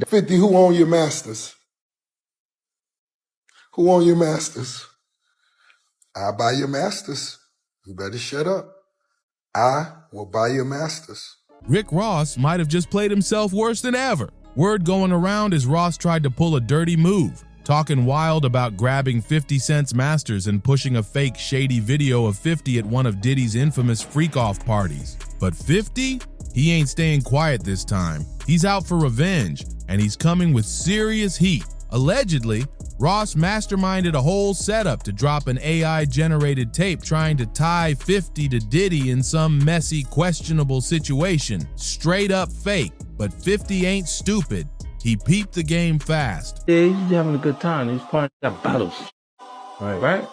50, who own your masters? Who own your masters? I buy your masters. You better shut up. I will buy your masters. Rick Ross might have just played himself worse than ever. Word going around is Ross tried to pull a dirty move, talking wild about grabbing 50 Cent's masters and pushing a fake shady video of 50 at one of Diddy's infamous freak-off parties. But 50? He ain't staying quiet this time. He's out for revenge, and he's coming with serious heat. Allegedly, Ross masterminded a whole setup to drop an AI-generated tape trying to tie 50 to Diddy in some messy, questionable situation. Straight up fake, but 50 ain't stupid. He peeped the game fast. Yeah, he's having a good time. He's partying, got bottles. Right?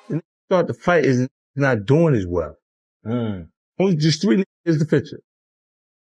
And start the fight is not doing as well. Only just 3 niggas is the picture.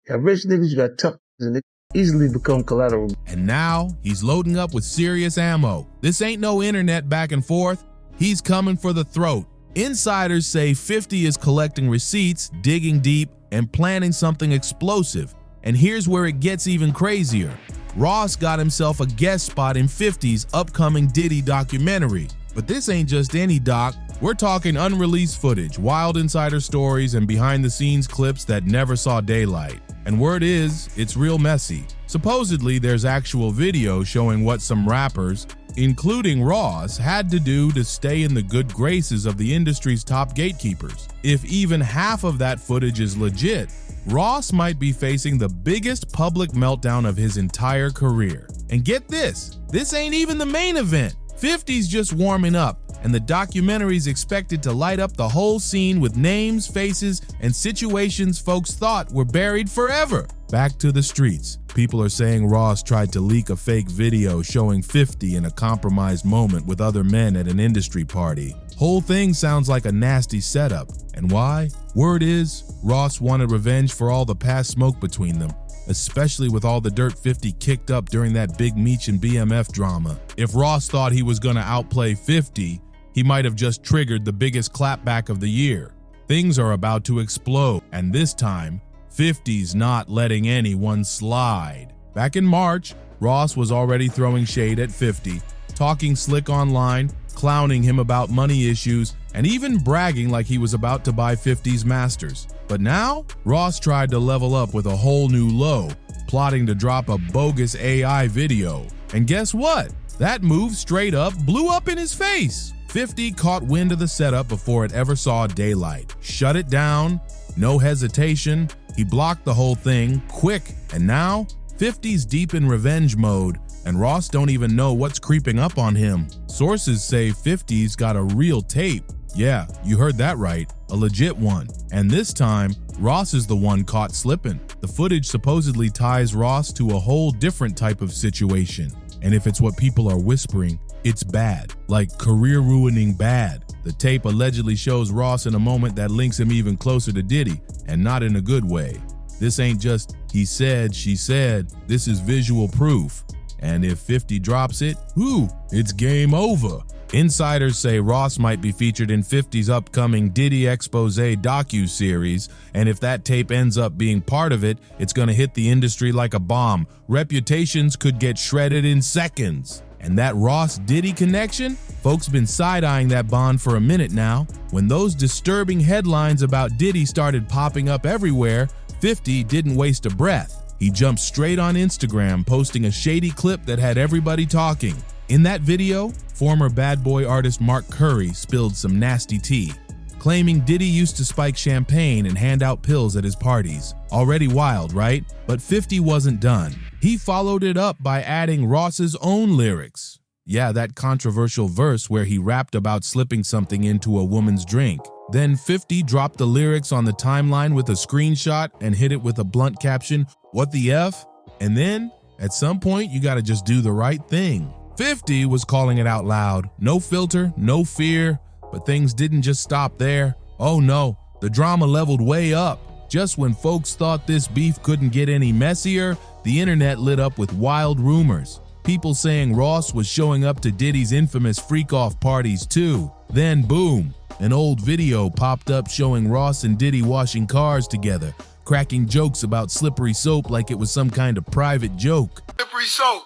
You got rich niggas, you got tough niggas, and they easily become collateral. And now he's loading up with serious ammo. This ain't no internet back and forth. He's coming for the throat. Insiders say 50 is collecting receipts, digging deep, and planning something explosive. And here's where it gets even crazier. Ross got himself a guest spot in 50's upcoming Diddy documentary. But this ain't just any doc. We're talking unreleased footage, wild insider stories, and behind-the-scenes clips that never saw daylight. And word is, it's real messy. Supposedly, there's actual video showing what some rappers, including Ross, had to do to stay in the good graces of the industry's top gatekeepers. If even half of that footage is legit, Ross might be facing the biggest public meltdown of his entire career. And get this ain't even the main event. 50's just warming up, and the documentary's expected to light up the whole scene with names, faces, and situations folks thought were buried forever. Back to the streets. People are saying Ross tried to leak a fake video showing 50 in a compromised moment with other men at an industry party. Whole thing sounds like a nasty setup. And why? Word is, Ross wanted revenge for all the past smoke between them, especially with all the dirt 50 kicked up during that Big Meech and BMF drama. If Ross thought he was gonna outplay 50, he might have just triggered the biggest clapback of the year. Things are about to explode, and this time, 50's not letting anyone slide. Back in March, Ross was already throwing shade at 50, talking slick online, clowning him about money issues, and even bragging like he was about to buy 50's masters. But now, Ross tried to level up with a whole new low, plotting to drop a bogus AI video. And guess what? That move straight up blew up in his face. 50 caught wind of the setup before it ever saw daylight. Shut it down, no hesitation. He blocked the whole thing, quick, and now 50's deep in revenge mode, and Ross don't even know what's creeping up on him. Sources say 50's got a real tape. Yeah, you heard that right, a legit one. And this time, Ross is the one caught slipping. The footage supposedly ties Ross to a whole different type of situation. And if it's what people are whispering, it's bad, like career-ruining bad. The tape allegedly shows Ross in a moment that links him even closer to Diddy, and not in a good way. This ain't just he said, she said, this is visual proof. And if 50 drops it, it's game over. Insiders say Ross might be featured in 50's upcoming Diddy Expose docu-series, and if that tape ends up being part of it, it's gonna hit the industry like a bomb. Reputations could get shredded in seconds. And that Ross-Diddy connection? Folks been side-eyeing that bond for a minute now. When those disturbing headlines about Diddy started popping up everywhere, 50 didn't waste a breath. He jumped straight on Instagram, posting a shady clip that had everybody talking. In that video, former Bad Boy artist Mark Curry spilled some nasty tea, claiming Diddy used to spike champagne and hand out pills at his parties. Already wild, right? But 50 wasn't done. He followed it up by adding Ross's own lyrics. Yeah, that controversial verse where he rapped about slipping something into a woman's drink. Then 50 dropped the lyrics on the timeline with a screenshot and hit it with a blunt caption, "What the F?" And then, at some point, you gotta just do the right thing. 50 was calling it out loud. No filter, no fear, but things didn't just stop there. Oh no, the drama leveled way up. Just when folks thought this beef couldn't get any messier, the internet lit up with wild rumors. People saying Ross was showing up to Diddy's infamous freak-off parties too. Then boom, an old video popped up showing Ross and Diddy washing cars together, cracking jokes about slippery soap like it was some kind of private joke. Slippery soap.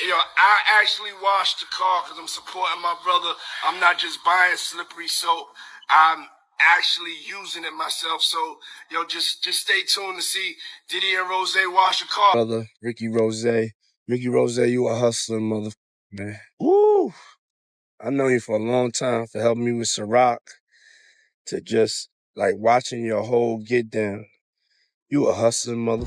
You know, I actually washed the car because I'm supporting my brother. I'm not just buying slippery soap. I'm actually using it myself. So, yo, just stay tuned to see Diddy and Rose wash the car. Brother, Ricky Rose, you a hustler, mother, man. Woo! I know you for a long time for helping me with Ciroc, to just like watching your whole get down. You a hustler, mother.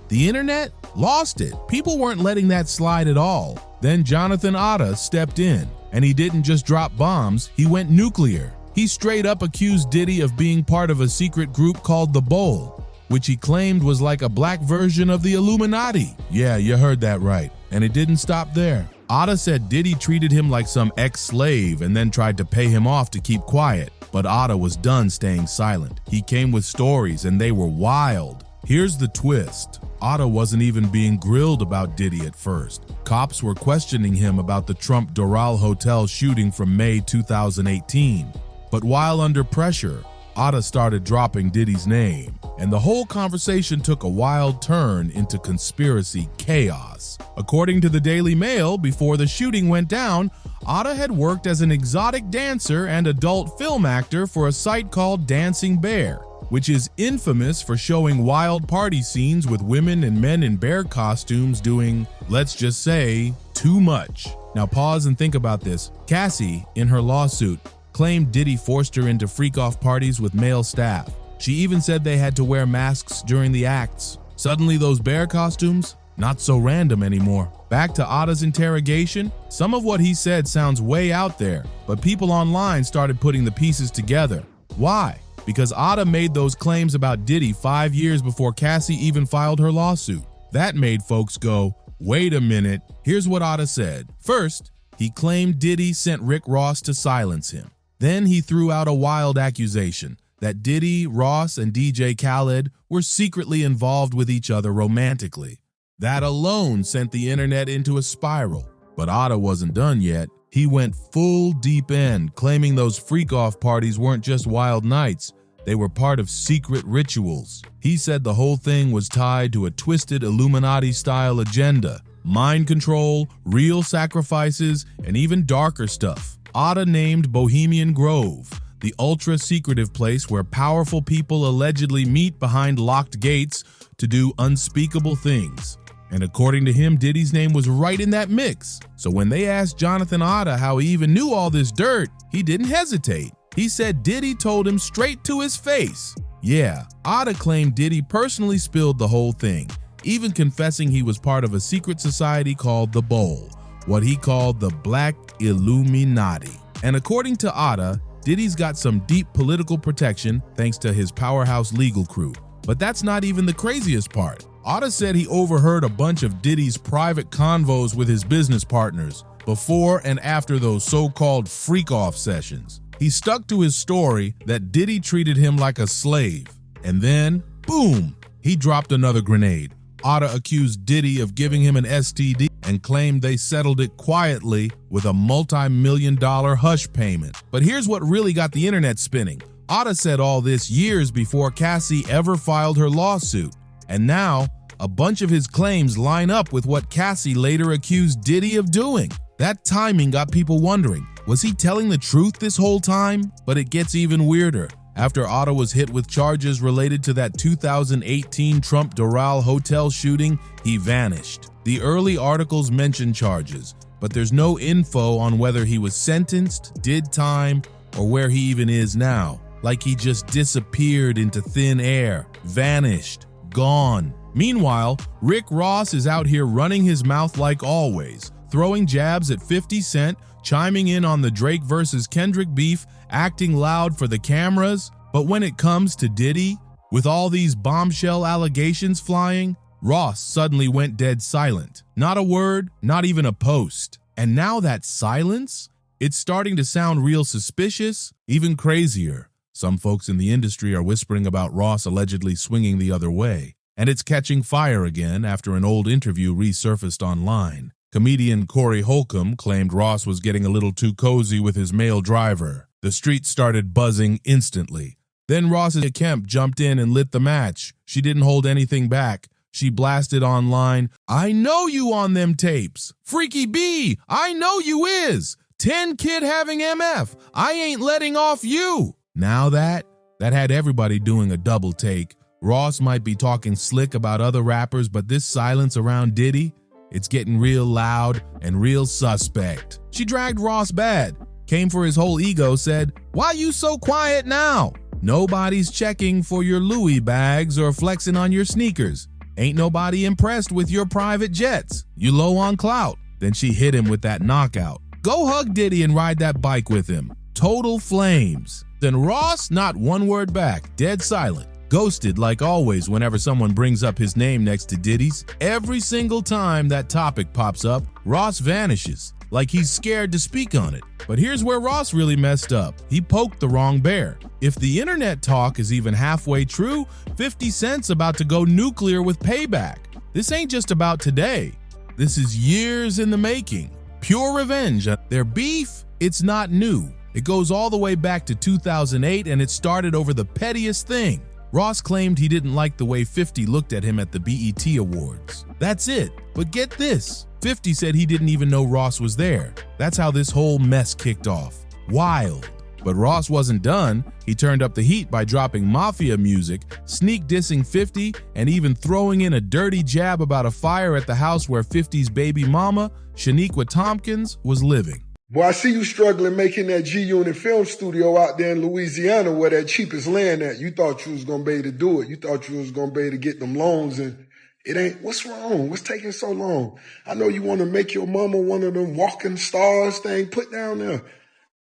The internet lost it. People weren't letting that slide at all. Then Jonathan Otta stepped in, and he didn't just drop bombs, he went nuclear. He straight up accused Diddy of being part of a secret group called The Bowl, which he claimed was like a black version of the Illuminati. Yeah, you heard that right. And it didn't stop there. Otta said Diddy treated him like some ex-slave and then tried to pay him off to keep quiet. But Otta was done staying silent. He came with stories and they were wild. Here's the twist. Otta wasn't even being grilled about Diddy at first. Cops were questioning him about the Trump Doral Hotel shooting from May 2018. But while under pressure, Otta started dropping Diddy's name, and the whole conversation took a wild turn into conspiracy chaos. According to the Daily Mail, before the shooting went down, Otta had worked as an exotic dancer and adult film actor for a site called Dancing Bear, which is infamous for showing wild party scenes with women and men in bear costumes doing, let's just say, too much. Now pause and think about this. Cassie, in her lawsuit, claimed Diddy forced her into freak-off parties with male staff. She even said they had to wear masks during the acts. Suddenly those bear costumes, not so random anymore. Back to Otta's interrogation, some of what he said sounds way out there, but people online started putting the pieces together. Why? Because Otta made those claims about Diddy 5 years before Cassie even filed her lawsuit. That made folks go, wait a minute, here's what Otta said. First, he claimed Diddy sent Rick Ross to silence him. Then he threw out a wild accusation that Diddy, Ross, and DJ Khaled were secretly involved with each other romantically. That alone sent the internet into a spiral. But Otta wasn't done yet. He went full deep end, claiming those freak-off parties weren't just wild nights. They were part of secret rituals. He said the whole thing was tied to a twisted Illuminati-style agenda, mind control, real sacrifices, and even darker stuff. Otta named Bohemian Grove, the ultra-secretive place where powerful people allegedly meet behind locked gates to do unspeakable things. And according to him, Diddy's name was right in that mix. So when they asked Jonathan Otta how he even knew all this dirt, he didn't hesitate. He said Diddy told him straight to his face. Yeah, Otta claimed Diddy personally spilled the whole thing, even confessing he was part of a secret society called The Bowl, what he called the Black Illuminati. And according to Otta, Diddy's got some deep political protection thanks to his powerhouse legal crew. But that's not even the craziest part. Otta said he overheard a bunch of Diddy's private convos with his business partners before and after those so-called freak-off sessions. He stuck to his story that Diddy treated him like a slave. And then, boom, he dropped another grenade. Otta accused Diddy of giving him an STD and claimed they settled it quietly with a multi-million-dollar hush payment. But here's what really got the internet spinning. Otta said all this years before Cassie ever filed her lawsuit. And now, a bunch of his claims line up with what Cassie later accused Diddy of doing. That timing got people wondering, was he telling the truth this whole time? But it gets even weirder. After Otta was hit with charges related to that 2018 Trump Doral Hotel shooting, he vanished. The early articles mention charges, but there's no info on whether he was sentenced, did time, or where he even is now. Like he just disappeared into thin air, vanished, gone. Meanwhile, Rick Ross is out here running his mouth like always, throwing jabs at 50 Cent, chiming in on the Drake versus Kendrick beef, acting loud for the cameras. But when it comes to Diddy, with all these bombshell allegations flying, Ross suddenly went dead silent. Not a word, not even a post. And now that silence, it's starting to sound real suspicious, even crazier. Some folks in the industry are whispering about Ross allegedly swinging the other way. And it's catching fire again after an old interview resurfaced online. Comedian Corey Holcomb claimed Ross was getting a little too cozy with his male driver. The streets started buzzing instantly. Then Ross's Kemp jumped in and lit the match. She didn't hold anything back. She blasted online, "I know you on them tapes. Freaky B, I know you is. 10 kid having MF. I ain't letting off you." Now that had everybody doing a double take. Ross might be talking slick about other rappers, but this silence around Diddy, it's getting real loud and real suspect. She dragged Ross bad, came for his whole ego, said, "Why you so quiet now? Nobody's checking for your Louis bags or flexing on your sneakers. Ain't nobody impressed with your private jets. You low on clout." Then she hit him with that knockout. "Go hug Diddy and ride that bike with him." Total flames. Then Ross, not one word back, dead silent. Ghosted like always whenever someone brings up his name next to Diddy's. Every single time that topic pops up, Ross vanishes, like he's scared to speak on it. But here's where Ross really messed up. He poked the wrong bear. If the internet talk is even halfway true, 50 Cent's about to go nuclear with Payback. This ain't just about today. This is years in the making. Pure revenge. Their beef, it's not new. It goes all the way back to 2008, and it started over the pettiest thing. Ross claimed he didn't like the way 50 looked at him at the BET Awards. That's it. But get this, 50 said he didn't even know Ross was there. That's how this whole mess kicked off. Wild. But Ross wasn't done. He turned up the heat by dropping mafia music, sneak dissing 50, and even throwing in a dirty jab about a fire at the house where 50's baby mama, Shaniqua Tompkins, was living. Boy, I see you struggling making that G-Unit film studio out there in Louisiana where that cheapest land at. You thought you was going to be able to do it. You thought you was going to be able to get them loans, and it ain't. What's wrong? What's taking so long? I know you want to make your mama one of them walking stars thing. Put down there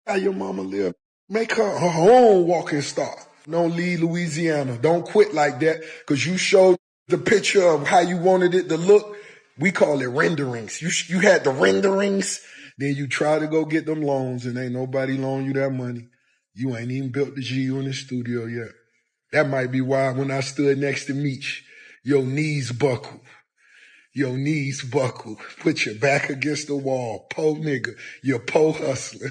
how your mama live. Make her own walking star. Don't leave Louisiana. Don't quit like that, because you showed the picture of how you wanted it to look. We call it renderings. You had the renderings. Then you try to go get them loans, and ain't nobody loan you that money. You ain't even built the G-Unit studio yet. That might be why when I stood next to Meech, your knees buckle. Your knees buckle. Put your back against the wall. Po nigga. You're po hustler.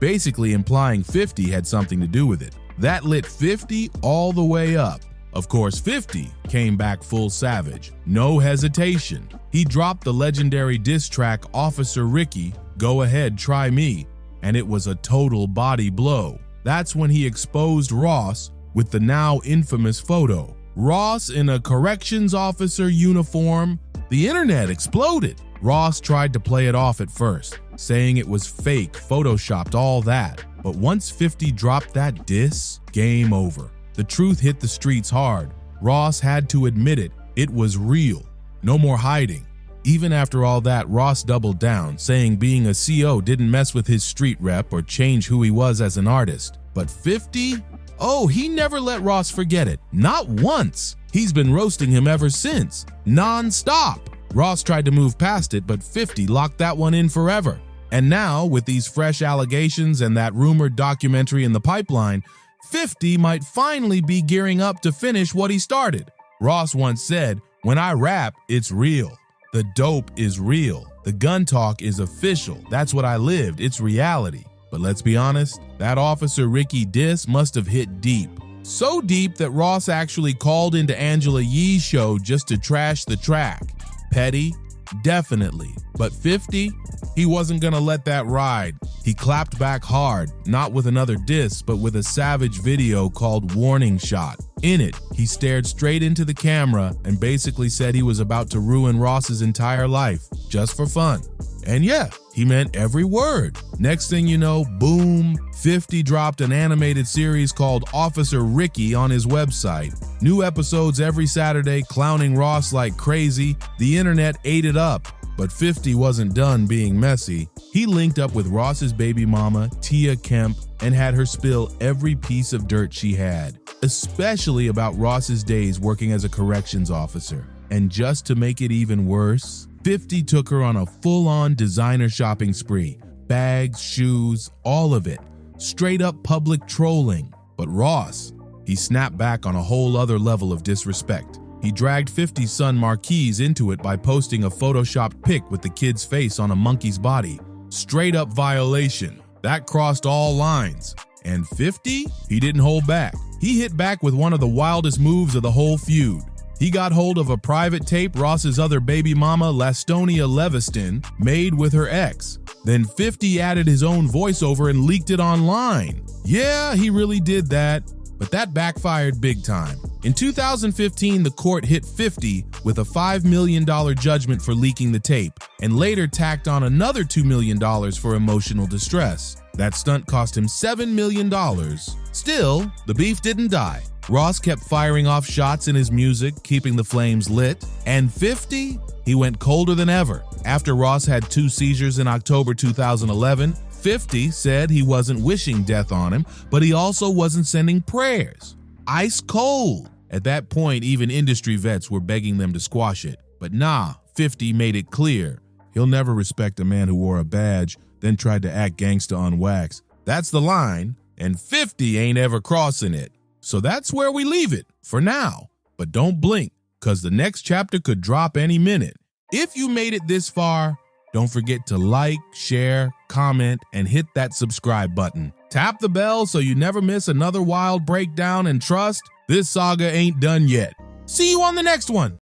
Basically implying 50 had something to do with it. That lit 50 all the way up. Of course, 50 came back full savage. No hesitation. He dropped the legendary diss track Officer Ricky, Go Ahead, Try Me, and it was a total body blow. That's when he exposed Ross with the now infamous photo. Ross in a corrections officer uniform. The internet exploded. Ross tried to play it off at first, saying it was fake, photoshopped, all that. But once 50 dropped that diss, game over. The truth hit the streets hard. Ross had to admit it. It was real. No more hiding. Even after all that, Ross doubled down, saying being a CO didn't mess with his street rep or change who he was as an artist. But 50? Oh, he never let Ross forget it. Not once. He's been roasting him ever since. Non-stop. Ross tried to move past it, but 50 locked that one in forever. And now, with these fresh allegations and that rumored documentary in the pipeline, 50 might finally be gearing up to finish what he started. Ross once said, "When I rap, it's real. The dope is real. The gun talk is official. That's what I lived. It's reality." But let's be honest, that Officer Ricky diss must have hit deep. So deep that Ross actually called into Angela Yee's show just to trash the track. Petty? Definitely. But 50? He wasn't gonna let that ride. He clapped back hard, not with another diss, but with a savage video called Warning Shot. In it, he stared straight into the camera and basically said he was about to ruin Ross's entire life, just for fun. And yeah, he meant every word. Next thing you know, boom, 50 dropped an animated series called Officer Ricky on his website. New episodes every Saturday, clowning Ross like crazy. The internet ate it up. But 50 wasn't done being messy. He linked up with Ross's baby mama, Tia Kemp, and had her spill every piece of dirt she had, especially about Ross's days working as a corrections officer. And just to make it even worse, 50 took her on a full-on designer shopping spree. Bags, shoes, all of it. Straight up public trolling. But Ross, he snapped back on a whole other level of disrespect. He dragged 50's son Marquise into it by posting a photoshopped pic with the kid's face on a monkey's body. Straight up violation. That crossed all lines. And 50? He didn't hold back. He hit back with one of the wildest moves of the whole feud. He got hold of a private tape Ross's other baby mama, Lastonia Leviston, made with her ex. Then 50 added his own voiceover and leaked it online. Yeah, he really did that, but that backfired big time. In 2015, the court hit 50 with a $5 million judgment for leaking the tape, and later tacked on another $2 million for emotional distress. That stunt cost him $7 million. Still, the beef didn't die. Ross kept firing off shots in his music, keeping the flames lit. And 50? He went colder than ever. After Ross had 2 seizures in October 2011, 50 said he wasn't wishing death on him, but he also wasn't sending prayers. Ice cold. At that point, even industry vets were begging them to squash it. But nah, 50 made it clear. He'll never respect a man who wore a badge, then tried to act gangsta on wax. That's the line, and 50 ain't ever crossing it. So that's where we leave it for now. But don't blink, because the next chapter could drop any minute. If you made it this far, don't forget to like, share, comment, and hit that subscribe button. Tap the bell so you never miss another wild breakdown, and trust, this saga ain't done yet. See you on the next one.